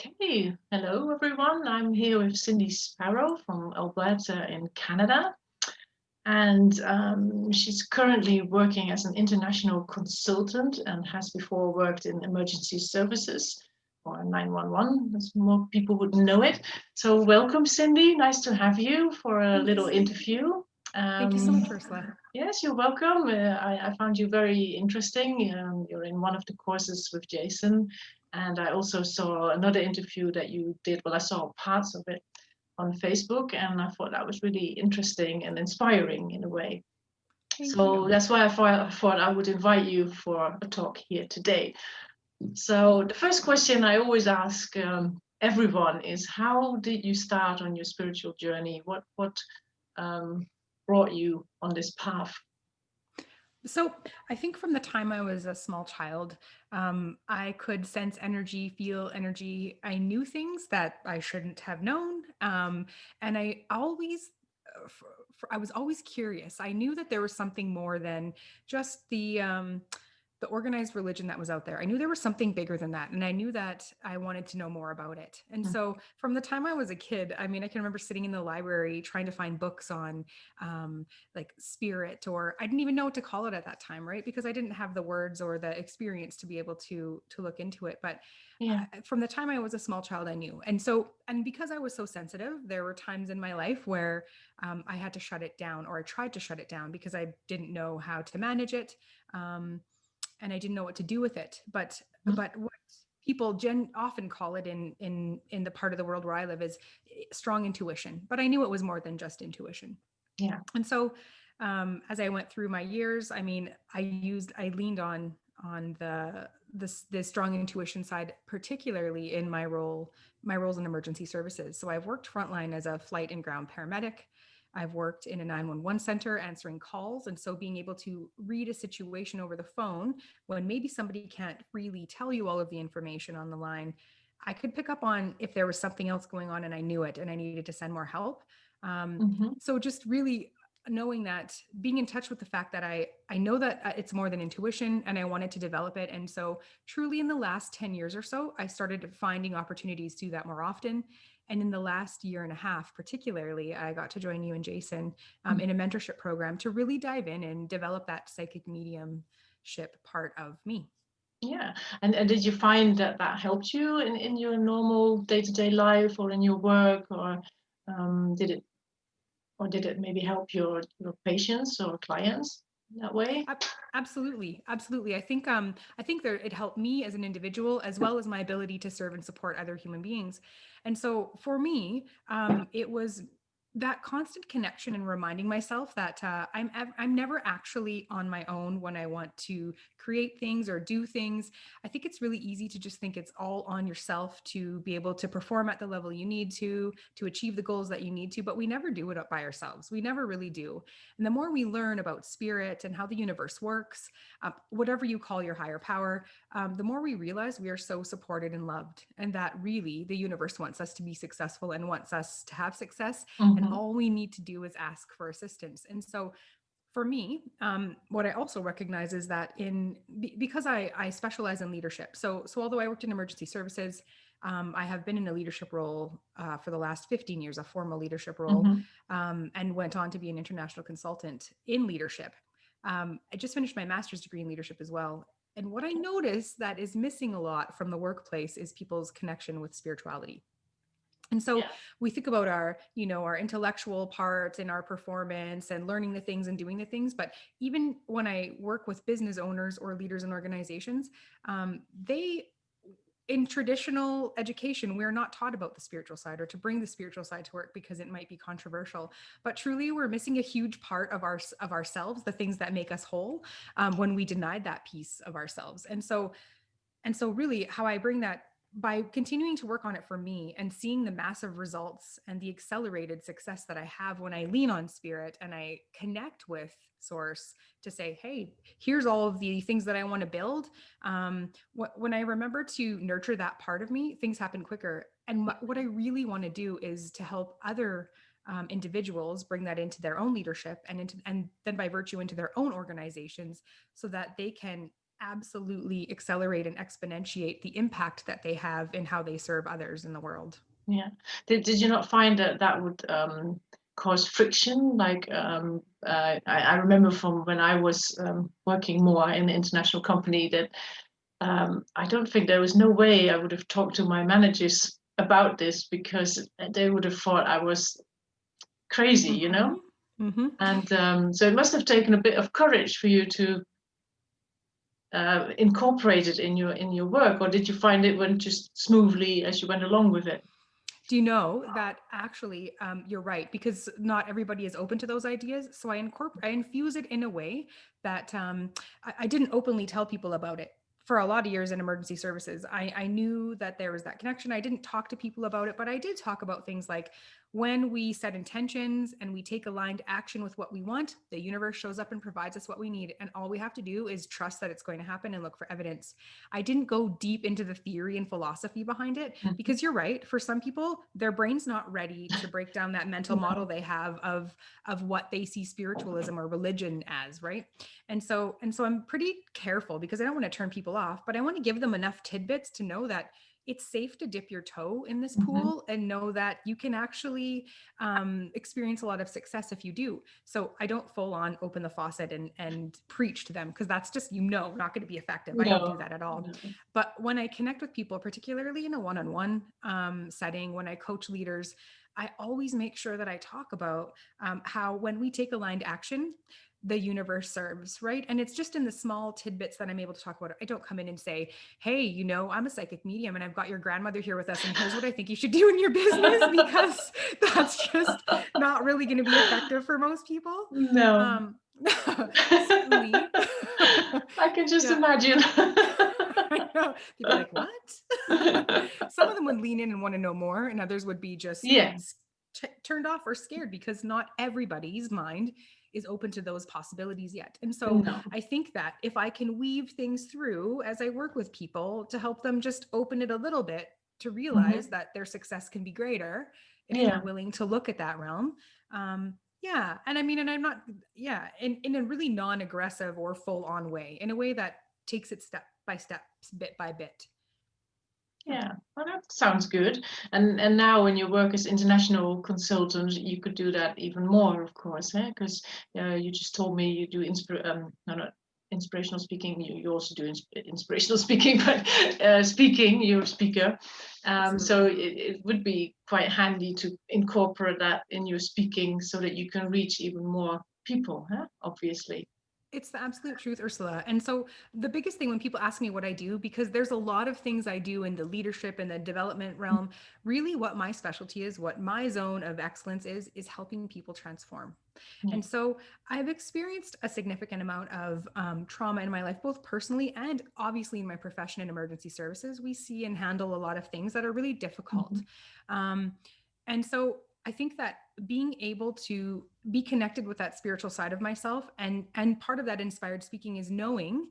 Okay, hello everyone. I'm here with Cindy Sparrow from Alberta in Canada, and she's currently working as an international consultant and has before worked in emergency services or 911, as more people would know it. So, welcome, Cindy. Nice to have you for a Thank you little so much. interview. Thank you so much, Um, Ursula. yes, you're welcome. I found you very interesting. You're in one of the courses with Jason, and I also saw another interview that you did. Well, I saw parts of it on Facebook, and I thought that was really interesting and inspiring in a way. Thank So you. that's why I thought I would invite you for a talk here today. So the first question I always ask everyone is, how did you start on your spiritual journey? What um, brought you on this path? So, I think from the time I was a small child, I could sense energy, feel energy. I knew things that I shouldn't have known. And I always, I was always curious. I knew that there was something more than just the organized religion that was out there. I knew there was something bigger than that. And I knew that I wanted to know more about it. And so from the time I was a kid, I mean, I can remember sitting in the library trying to find books on like spirit, or I didn't even know what to call it at that time, right? Because I didn't have the words or the experience to be able to look into it. But Yeah. from the time I was a small child, I knew. And because I was so sensitive, there were times in my life where I had to shut it down, or I tried to shut it down because I didn't know how to manage it. Um, and I didn't know what to do with it. But what people often call it in the part of the world where I live is strong intuition. But I knew it was more than just intuition. Yeah. And so as I went through my years, I mean, I leaned on the strong intuition side, particularly in my roles in emergency services. So I've worked frontline as a flight and ground paramedic. I've worked in a 911 center answering calls. And so being able to read a situation over the phone when maybe somebody can't freely tell you all of the information on the line, I could pick up on if there was something else going on and I knew it and I needed to send more help. Hmm. So just really knowing that, being in touch with the fact that I know that it's more than intuition and I wanted to develop it. And so truly in the last 10 years or so, I started finding opportunities to do that more often. And in the last year and a half, particularly, I got to join you and Jason in a mentorship program to really dive in and develop that psychic mediumship part of me. Yeah. And did you find that that helped you in your normal day-to-day life or in your work, or did it maybe help your patients or clients that way? Absolutely, absolutely. I think there it helped me as an individual as well as my ability to serve and support other human beings. And so for me, it was that constant connection and reminding myself that I'm never actually on my own when I want to create things or do things. I think it's really easy to just think it's all on yourself to be able to perform at the level you need to achieve the goals that you need to, but we never do it by ourselves. We never really do. And the more we learn about spirit and how the universe works, whatever you call your higher power, the more we realize we are so supported and loved, and that really the universe wants us to be successful and wants us to have success. And Hmm. all we need to do is ask for assistance. And so for me, what I also recognize is that because I specialize in leadership. So although I worked in emergency services, I have been in a leadership role for the last 15 years, a formal leadership role, Hmm. and went on to be an international consultant in leadership. I just finished my master's degree in leadership as well. And what I notice that is missing a lot from the workplace is people's connection with spirituality. And so Yeah. we think about our intellectual part and our performance and learning the things and doing the things. But even when I work with business owners or leaders in organizations, they in traditional education, we're not taught about the spiritual side or to bring the spiritual side to work because it might be controversial. But truly, we're missing a huge part of ourselves, the things that make us whole, when we denied that piece of ourselves. And so really how I bring that by continuing to work on it for me and seeing the massive results and the accelerated success that I have when I lean on spirit and I connect with source to say, hey, here's all of the things that I want to build. When I remember to nurture that part of me, things happen quicker. And what I really want to do is to help other individuals bring that into their own leadership and then by virtue into their own organizations so that they can absolutely accelerate and exponentiate the impact that they have in how they serve others in the world. Yeah. Did you not find that that would cause friction? Like I remember from when I was working more in an international company that I don't think there was no way I would have talked to my managers about this because they would have thought I was crazy, you know? And so it must have taken a bit of courage for you to incorporate it in your work, or did you find it went just smoothly as you went along with it? Do you know that actually you're right, because not everybody is open to those ideas. So I infuse it in a way that I didn't openly tell people about it. For a lot of years in emergency services, I knew that there was that connection. I didn't talk to people about it, but I did talk about things like when we set intentions and we take aligned action with what we want, the universe shows up and provides us what we need. And all we have to do is trust that it's going to happen and look for evidence. I didn't go deep into the theory and philosophy behind it, because you're right. For some people, their brain's not ready to break down that mental model they have of what they see spiritualism or religion as, right? And so I'm pretty careful because I don't want to turn people off, but I want to give them enough tidbits to know that it's safe to dip your toe in this pool and know that you can actually experience a lot of success if you do. So I don't full on open the faucet and preach to them, because that's just, not going to be effective. I don't do that at all. No. But when I connect with people, particularly in a one-on-one setting, when I coach leaders, I always make sure that I talk about how when we take aligned action, the universe serves, right? And it's just in the small tidbits that I'm able to talk about it. I don't come in and say, hey, I'm a psychic medium and I've got your grandmother here with us, and here's what I think you should do in your business, because that's just not really going to be effective for most people. No. Certainly. I can just Yeah. imagine. I know. They'd be like, what? Some of them would lean in and want to know more, and others would be just Yeah. turned off or scared, because not everybody's mind is open to those possibilities yet. And so No. I think that if I can weave things through as I work with people to help them just open it a little bit, to realize that their success can be greater if Yeah. they're willing to look at that realm. Yeah. And I mean, and I'm not, yeah, in a really non-aggressive or full on way, in a way that takes it step by step, bit by bit. Yeah, well, that sounds good. And now when you work as international consultant, you could do that even more, of course, because you just told me you do no, not inspirational speaking. You also do inspirational speaking, but speaking, you're a speaker. So it would be quite handy to incorporate that in your speaking so that you can reach even more people, obviously. It's the absolute truth, Ursula. And so the biggest thing when people ask me what I do, because there's a lot of things I do in the leadership and the development realm, really what my specialty is, what my zone of excellence is helping people transform. Yeah. And so I've experienced a significant amount of trauma in my life, both personally and obviously in my profession in emergency services. We see and handle a lot of things that are really difficult. And so I think that being able to be connected with that spiritual side of myself, and part of that inspired speaking is knowing,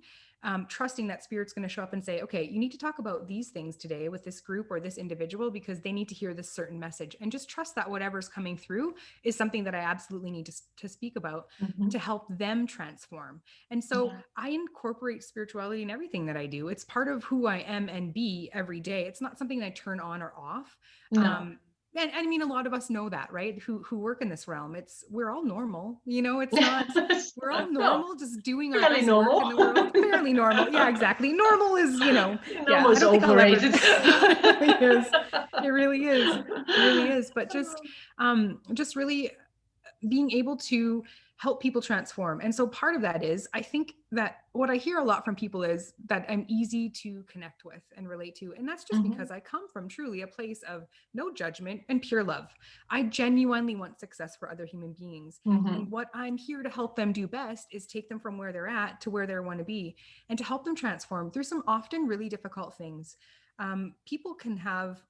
trusting that spirit's going to show up and say, okay, you need to talk about these things today with this group or this individual because they need to hear this certain message, and just trust that whatever's coming through is something that I absolutely need to speak about to help them transform. And so I incorporate spirituality in everything that I do. It's part of who I am and be every day. It's not something I turn on or off. No. And I mean, a lot of us know that, right? Who work in this realm. We're all normal, it's not, we're all normal, just doing our Fairly best normal. work in the world. Fairly normal. Yeah, exactly. Normal is, Normal yeah, is I don't think I'll ever, overrated. it really is. It really is. It really is. But just really being able to help people transform. And so part of that is, I think that what I hear a lot from people is that I'm easy to connect with and relate to. And that's just because I come from truly a place of no judgment and pure love. I genuinely want success for other human beings. And what I'm here to help them do best is take them from where they're at to where they want to be, and to help them transform through some often really difficult things. People can have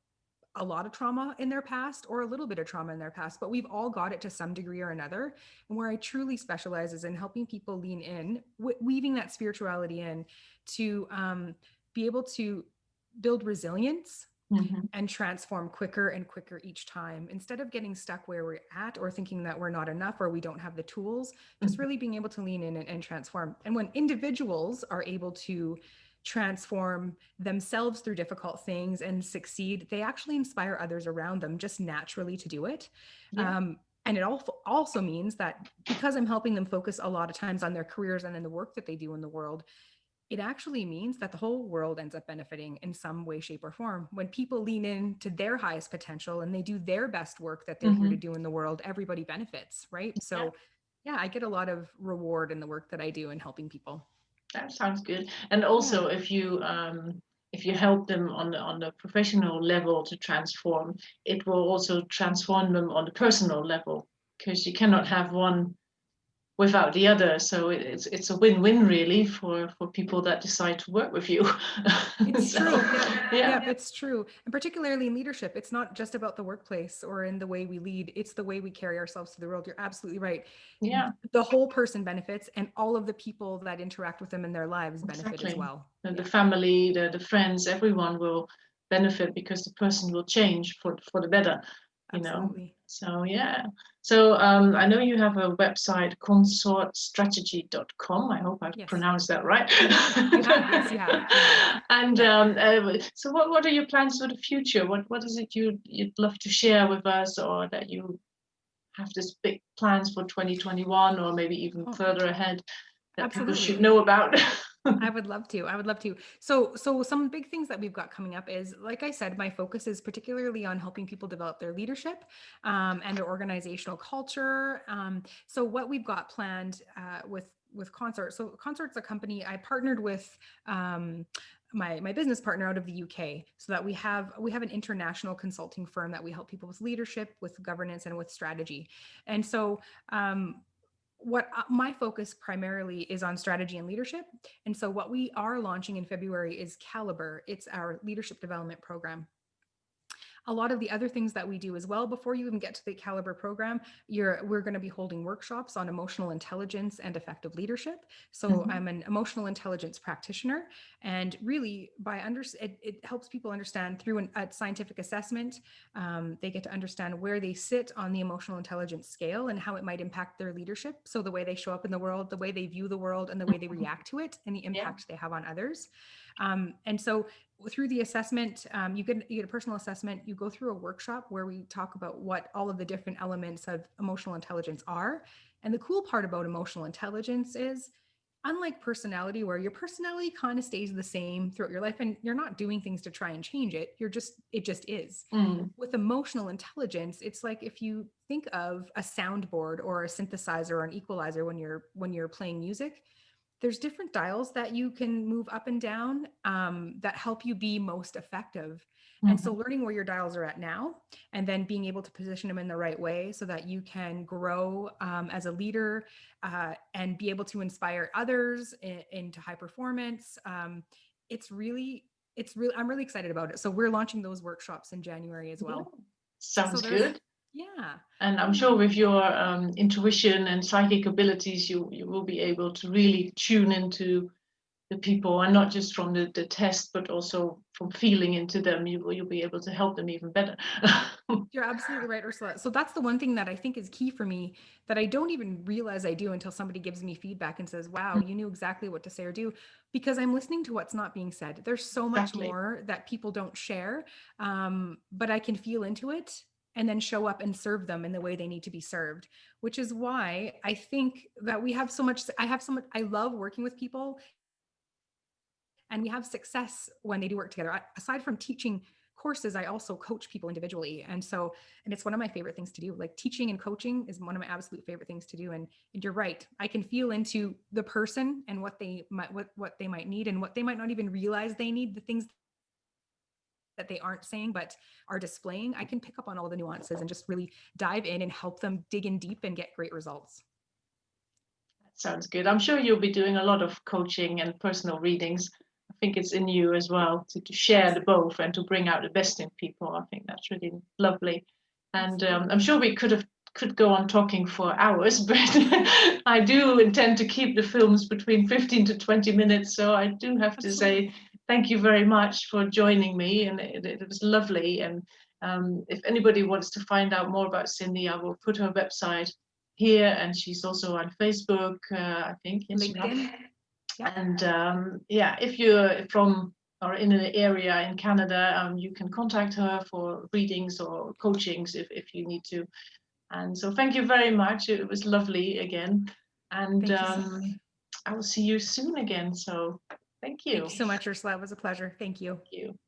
a lot of trauma in their past or a little bit of trauma in their past, but we've all got it to some degree or another. And where I truly specialize is in helping people lean in, weaving that spirituality in to be able to build resilience and transform quicker and quicker each time, instead of getting stuck where we're at or thinking that we're not enough or we don't have the tools. Just really being able to lean in and transform. And when individuals are able to transform themselves through difficult things and succeed, they actually inspire others around them just naturally to do it. And it also means that because I'm helping them focus a lot of times on their careers and then the work that they do in the world, it actually means that the whole world ends up benefiting in some way, shape, or form. When people lean into their highest potential and they do their best work that they're here to do in the world, everybody benefits, right? So yeah, I get a lot of reward in the work that I do in helping people. That sounds good. And also, if you help them on the professional level to transform, it will also transform them on the personal level, because you cannot have one without the other. So it's a win-win really for people that decide to work with you. It's So, true. Yeah, it's true. And particularly in leadership, it's not just about the workplace or in the way we lead, it's the way we carry ourselves to the world. You're absolutely right. Yeah. The whole person benefits, and all of the people that interact with them in their lives benefit as well. And the family, the friends, everyone will benefit, because the person will change for the better. Absolutely. So yeah. So I know you have a website, consortstrategy.com. I hope I've pronounced that right. You have, yes, you have. And so what are your plans for the future? What is it you'd love to share with us, or that you have this big plans for 2021, or maybe even further ahead, that people should know about? I would love to. So some big things that we've got coming up is, like I said, my focus is particularly on helping people develop their leadership and their organizational culture. So what we've got planned with Consort. So Consort's a company I partnered with. My business partner out of the UK, so that we have an international consulting firm that we help people with leadership, with governance, and with strategy. And so what my focus primarily is on strategy and leadership. And so what we are launching in February is Caliber. It's our leadership development program. A lot of the other things that we do as well, before you even get to the Caliber program, we're going to be holding workshops on emotional intelligence and effective leadership. So I'm an emotional intelligence practitioner, and really it helps people understand through a scientific assessment. They get to understand where they sit on the emotional intelligence scale and how it might impact their leadership. So the way they show up in the world, the way they view the world, and the way they react to it, and the impact they have on others. And so through the assessment, you get a personal assessment. You go through a workshop where we talk about what all of the different elements of emotional intelligence are. And the cool part about emotional intelligence is, unlike personality, where your personality kind of stays the same throughout your life and you're not doing things to try and change it, it just is. With emotional intelligence, it's like if you think of a soundboard or a synthesizer or an equalizer when you're playing music, there's different dials that you can move up and down that help you be most effective. And so learning where your dials are at now, and then being able to position them in the right way so that you can grow as a leader and be able to inspire others into high performance. I'm really excited about it. So we're launching those workshops in January as well. Sounds good. Yeah. And I'm sure with your intuition and psychic abilities, you will be able to really tune into the people, and not just from the test, but also from feeling into them. You'll be able to help them even better. You're absolutely right, Ursula. So that's the one thing that I think is key for me, that I don't even realize I do until somebody gives me feedback and says, wow, you knew exactly what to say or do, because I'm listening to what's not being said. There's so much more that people don't share, but I can feel into it and then show up and serve them in the way they need to be served, which is why I think that I love working with people, and we have success when they do work together. Aside from teaching courses, I also coach people individually. And it's one of my favorite things to do. Like, teaching and coaching is one of my absolute favorite things to do. And you're right. I can feel into the person and what they might need, and what they might not even realize they need, the things that they aren't saying but are displaying. I can pick up on all the nuances and just really dive in and help them dig in deep and get great results. That sounds good. I'm sure you'll be doing a lot of coaching and personal readings. I think it's in you as well to share the both and to bring out the best in people. I think that's really lovely. And I'm sure we could go on talking for hours, but I do intend to keep the films between 15 to 20 minutes. So I do have to say thank you very much for joining me, and it was lovely. And if anybody wants to find out more about Cindy, I will put her website here, and she's also on Facebook, I think, Instagram. LinkedIn. Yep. And yeah, if you're from or in an area in Canada, you can contact her for readings or coachings if you need to. And so thank you very much. It was lovely again. And Thank you so much. I will see you soon again. So thank you. Thank you so much, Ursula. It was a pleasure. Thank you. Thank you.